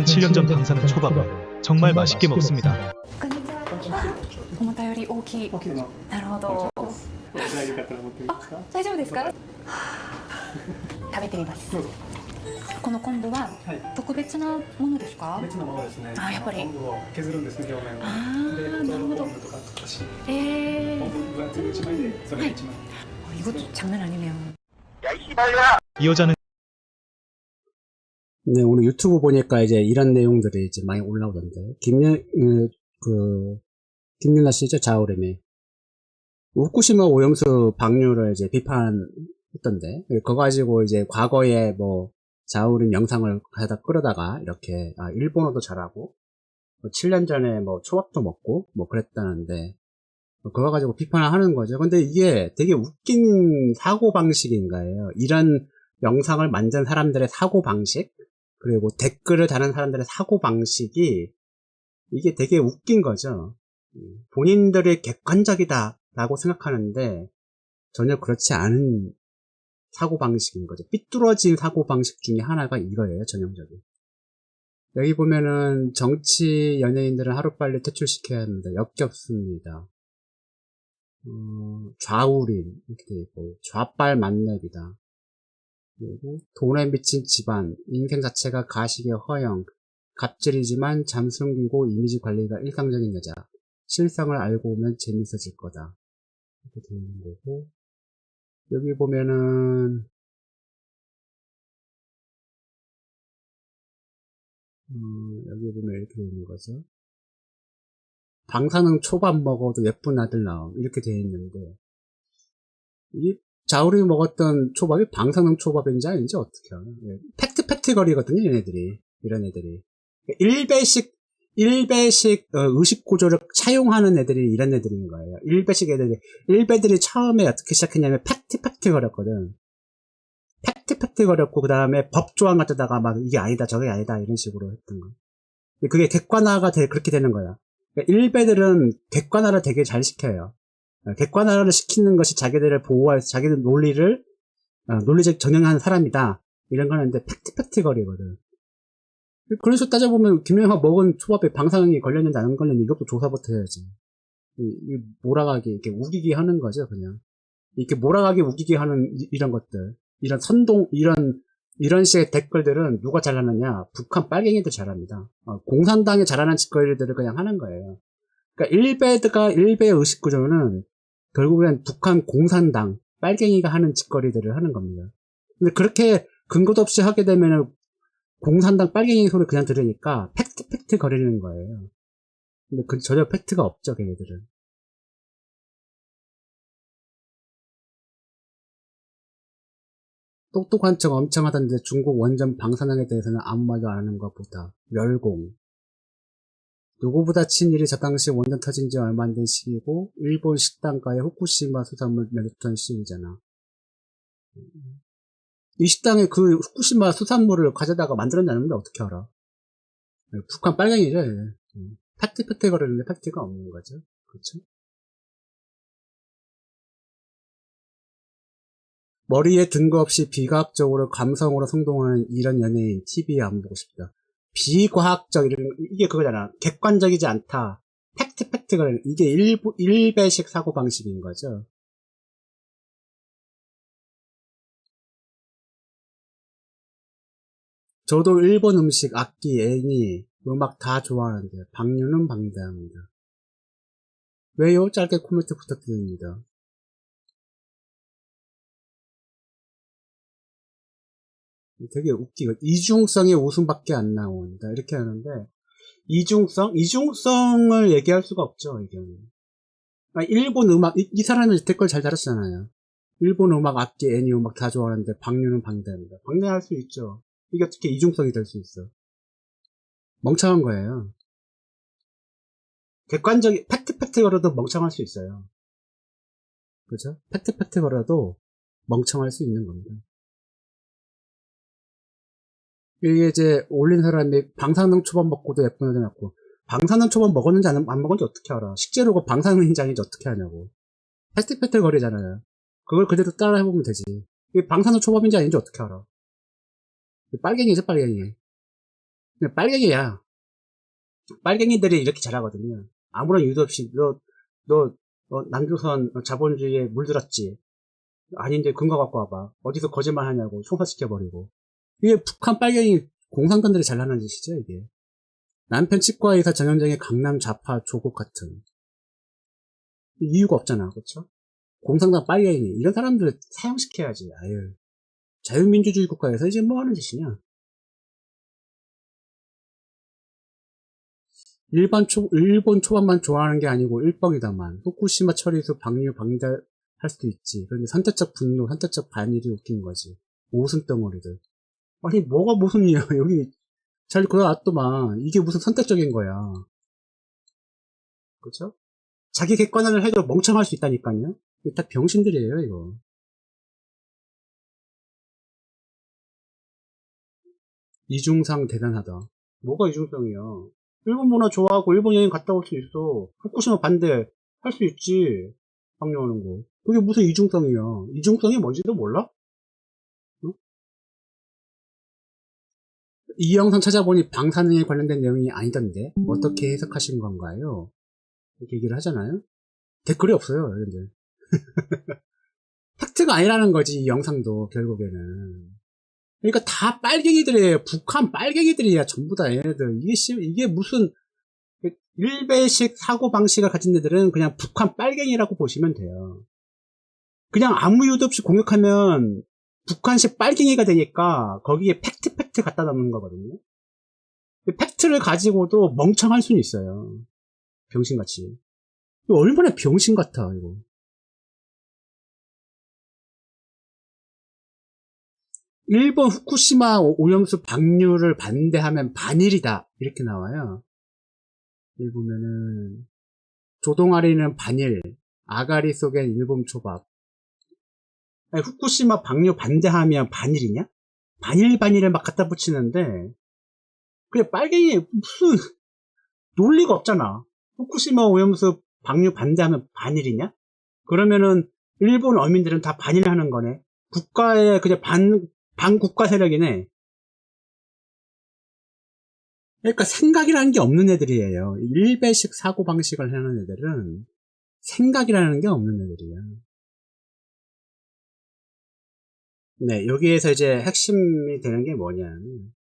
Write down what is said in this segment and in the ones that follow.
저는 7년 전 방사능 초밥을 정말 맛있게 먹습니다. こんにちは。思ったより大きい。大きいのなるほど。大丈夫かったら持ってみますか。大丈夫ですか？食べてみます。どうぞ。この昆布ははい特別なものですか？別のものですね。あ、やっぱり昆布を削るんですね、表面を。あーで、なるほど昆布とか少しえ昆布分厚いの1枚でそれが1枚。 이것도 장난 아니네요. 이 여자는 네, 오늘 유튜브 보니까 이제 이런 내용들이 이제 많이 올라오던데. 김윤아 씨죠? 자오림이. 후쿠시마 오염수 방류를 이제 비판했던데. 그거 가지고 이제 과거에 뭐, 자오림 영상을 하다 끌어다가 이렇게, 일본어도 잘하고, 7년 전에 뭐, 초밥도 먹고, 뭐 그랬다는데, 그거 가지고 비판을 하는 거죠. 근데 이게 되게 웃긴 사고방식인가요? 이런 영상을 만든 사람들의 사고방식? 그리고 댓글을 다는 사람들의 사고방식이 이게 되게 웃긴 거죠. 본인들이 객관적이다라고 생각하는데 전혀 그렇지 않은 사고방식인 거죠. 삐뚤어진 사고방식 중에 하나가 이거예요, 전형적인. 여기 보면은 정치 연예인들은 하루빨리 퇴출시켜야 합니다. 역겹습니다. 좌우림 이렇게 돼 있고 좌빨 만렙이다. 그리고 돈에 미친 집안, 인생 자체가 가식의 허영, 갑질이지만 잠숨기고 이미지 관리가 일상적인 여자, 실상을 알고 오면 재밌어질 거다. 이렇게 되어 있는 거고, 여기 보면은 여기 보면 이렇게 되어 있는 거죠. 방사능 초밥 먹어도 예쁜 아들 나옴 이렇게 되어 있는데 이 자우림이 먹었던 초밥이 방사능 초밥인지 아닌지 어떻게 알아? 팩트 거리거든요, 이런 애들이. 일배식 의식 구조를 차용하는 애들이 이런 애들인 거예요. 일배들이 처음에 어떻게 시작했냐면 팩트 거렸거든. 팩트 거렸고, 그 다음에 법조항 갖다가 막 이게 아니다, 저게 아니다, 이런 식으로 했던 거. 그게 객관화가 그렇게 되는 거야. 일배들은 객관화를 되게 잘 시켜요. 객관화를 시키는 것이 자기들을 보호할, 자기들 논리를, 논리적 전형하는 사람이다. 이런 거는데 팩트 거리거든. 그런 식으로 따져보면, 김영하 먹은 초밥에 방사능이 걸렸는지 안 걸렸는지 이것도 조사부터 해야지. 몰아가게, 이렇게 우기게 하는 거죠, 그냥. 이렇게 몰아가게 우기게 하는 이런 것들. 이런 이런 식의 댓글들은 누가 잘하느냐? 북한 빨갱이들 잘합니다. 공산당이 잘하는 짓거리들을 그냥 하는 거예요. 그러니까 일베의 의식구조는 결국엔 북한 공산당, 빨갱이가 하는 짓거리들을 하는 겁니다. 근데 그렇게 근거도 없이 하게 되면은 공산당 빨갱이 소리 그냥 들으니까 팩트 거리는 거예요. 근데 전혀 팩트가 없죠, 걔네들은. 똑똑한 척 엄청 하던데 중국 원전 방사능에 대해서는 아무 말도 안 하는 것보다 멸공. 누구보다 친일이 저 당시 원전 터진 지 얼마 안 된 시기고 일본 식당가에 후쿠시마 수산물 내줬던 시기잖아. 이 식당에 그 후쿠시마 수산물을 가져다가 만들었냐는데 어떻게 알아? 북한 빨갱이죠. 팩트 거리는데 팩트가 없는 거죠. 그렇죠? 머리에 근거 없이 비과학적으로 감성으로 성동하는 이런 연예인 TV에 안 보고 싶다. 비과학적 이게 그거잖아. 객관적이지 않다. 팩트가 이게 일배식 사고방식인 거죠. 저도 일본 음식, 악기, 애니, 음악 다 좋아하는데 방류는 방대합니다. 왜요? 짧게 코멘트 부탁드립니다. 되게 웃기고 이중성의 웃음밖에 안 나온다 이렇게 하는데 이중성을 얘기할 수가 없죠. 이게 일본 음악 이 사람이 댓글 잘 달았잖아요. 일본 음악, 악기, 애니 음악 다 좋아하는데 방류는 방대합니다. 방대할 수 있죠. 이게 어떻게 이중성이 될 수 있어? 멍청한 거예요. 객관적인 팩트 걸어도 멍청할 수 있어요. 그죠? 팩트 걸어도 멍청할 수 있는 겁니다. 이게 이제 올린 사람이 방사능 초밥 먹고도 예쁜 여자 낳고 방사능 초밥 먹었는지 안 먹었는지 어떻게 알아? 식재료가 방사능 인장인지 어떻게 하냐고. 팩트 거리잖아요. 그걸 그대로 따라 해보면 되지. 이게 방사능 초밥인지 아닌지 어떻게 알아? 빨갱이죠, 빨갱이. 근데 빨갱이야. 빨갱이들이 이렇게 잘하거든요. 아무런 이유도 없이 너 남조선 자본주의에 물들었지. 아닌데 근거 갖고 와봐. 어디서 거짓말 하냐고 총살시켜버리고. 이게 북한 빨갱이 공산권들이 잘하는 짓이죠, 이게. 남편 치과의사 전현정의 강남 좌파 조국 같은. 이유가 없잖아, 그렇죠? 공산당 빨갱이 이런 사람들 사형시켜야지. 아유, 자유민주주의 국가에서 이제 뭐 하는 짓이냐? 일본 초밥만 좋아하는 게 아니고 일뻥이다만. 후쿠시마 처리수 방류 방대할 수도 있지. 그런데 선택적 분노, 선택적 반일이 웃긴 거지. 오순 덩어리들. 아니 뭐가 무슨 일이야? 여기 잘 그려놨더만. 이게 무슨 선택적인 거야? 그렇죠? 자기 객관화를 해도 멍청할 수 있다니까요. 이게 다 병신들이에요, 이거. 이중상 대단하다. 뭐가 이중상이야? 일본 문화 좋아하고 일본 여행 갔다 올 수 있어. 후쿠시마 반대 할 수 있지. 방류하는 거. 그게 무슨 이중성이야? 이중성이 뭔지도 몰라? 응? 이 영상 찾아보니 방사능에 관련된 내용이 아니던데 어떻게 해석하신 건가요? 이렇게 얘기를 하잖아요. 댓글이 없어요. 근데 팩트가 아니라는 거지, 이 영상도 결국에는. 그러니까 다 빨갱이들이에요. 북한 빨갱이들이야, 전부 다 얘네들. 이게 무슨 일배식 사고방식을 가진 애들은 그냥 북한 빨갱이라고 보시면 돼요. 그냥 아무 이유도 없이 공격하면 북한식 빨갱이가 되니까 거기에 팩트 갖다 놓는 거거든요. 팩트를 가지고도 멍청할 수는 있어요. 병신같이. 이거 얼마나 병신 같아, 이거. 일본 후쿠시마 오염수 방류를 반대하면 반일이다. 이렇게 나와요. 여기 보면은 조동아리는 반일, 아가리 속엔 일본 초밥. 아니, 후쿠시마 방류 반대하면 반일이냐? 반일을 막 갖다 붙이는데 그게 빨갱이 무슨 논리가 없잖아. 후쿠시마 오염수 방류 반대하면 반일이냐? 그러면은 일본 어민들은 다 반일하는 거네. 국가의 그냥 반국가 세력이네. 그러니까 생각이라는 게 없는 애들이에요. 일배식 사고방식을 하는 애들은 생각이라는 게 없는 애들이야. 네, 여기에서 이제 핵심이 되는 게 뭐냐면,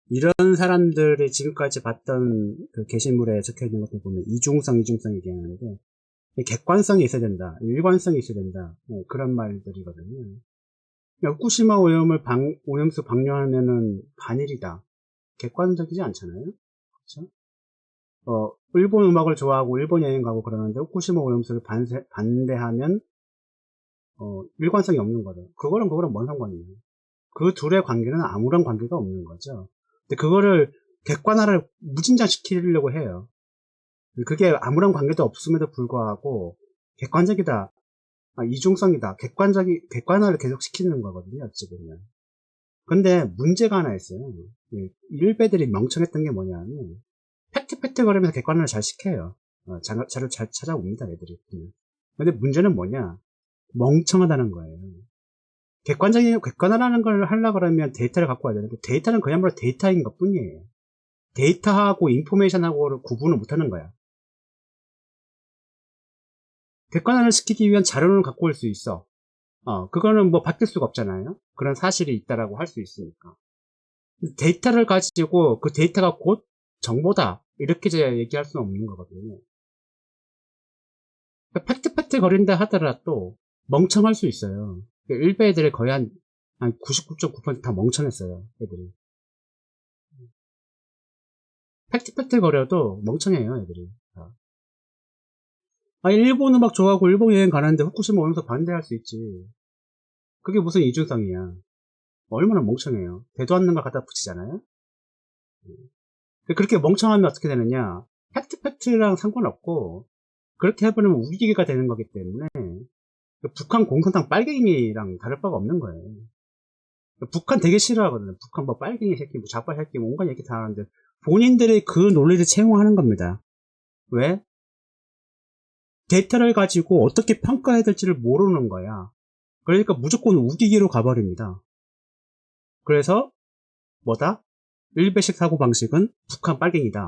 이런 사람들이 지금까지 봤던 그 게시물에 적혀 있는 것들 보면 이중성 얘기하는데, 객관성이 있어야 된다, 일관성이 있어야 된다, 네, 그런 말들이거든요. 후쿠시마 오염수 방류하면은 반일이다. 객관적이지 않잖아요? 그렇죠? 일본 음악을 좋아하고 일본 여행 가고 그러는데 후쿠시마 오염수를 반대하면 일관성이 없는 거죠. 그거랑 뭔 상관이에요? 그 둘의 관계는 아무런 관계가 없는 거죠. 근데 그거를 객관화를 무진장시키려고 해요. 그게 아무런 관계도 없음에도 불구하고 객관적이다, 이중성이다, 객관화를 계속 시키는 거거든요, 어찌 보면. 근데 문제가 하나 있어요. 일베들이 멍청했던 게 뭐냐면 팩트 거리면서 객관화를 잘 시켜요. 자료 잘 찾아옵니다, 애들이. 근데 문제는 뭐냐? 멍청하다는 거예요. 객관화라는 걸 하려고 그러면 데이터를 갖고 와야 되는데 데이터는 그야말로 데이터인 것 뿐이에요. 데이터하고 인포메이션하고를 구분을 못하는 거야. 객관화를 시키기 위한 자료는 갖고 올 수 있어. 그거는 뭐 바뀔 수가 없잖아요. 그런 사실이 있다라고 할 수 있으니까. 데이터를 가지고 그 데이터가 곧 정보다 이렇게 이제 얘기할 수는 없는 거거든요. 팩트 거린다 하더라도 멍청할 수 있어요. 일베 애들이 거의 한 99.9% 다 멍청했어요, 애들이. 팩트 거려도 멍청해요, 애들이. 일본 음악 좋아하고 일본 여행 가는데 후쿠시마 오염수 반대할 수 있지. 그게 무슨 이중성이야. 얼마나 멍청해요. 대도 않는 걸 갖다 붙이잖아요. 그렇게 멍청하면 어떻게 되느냐. 팩트랑 상관없고 그렇게 해버리면 우기기가 되는 거기 때문에 북한 공산당 빨갱이랑 다를 바가 없는 거예요. 북한 되게 싫어하거든요. 북한 뭐 빨갱이 새끼, 뭐 작발 새끼, 뭐 온갖 얘기 다 하는데 본인들이 그 논리를 채용하는 겁니다. 왜? 데이터를 가지고 어떻게 평가해야 될지를 모르는 거야. 그러니까 무조건 우기기로 가버립니다. 그래서 뭐다? 일베식 사고방식은 북한 빨갱이다.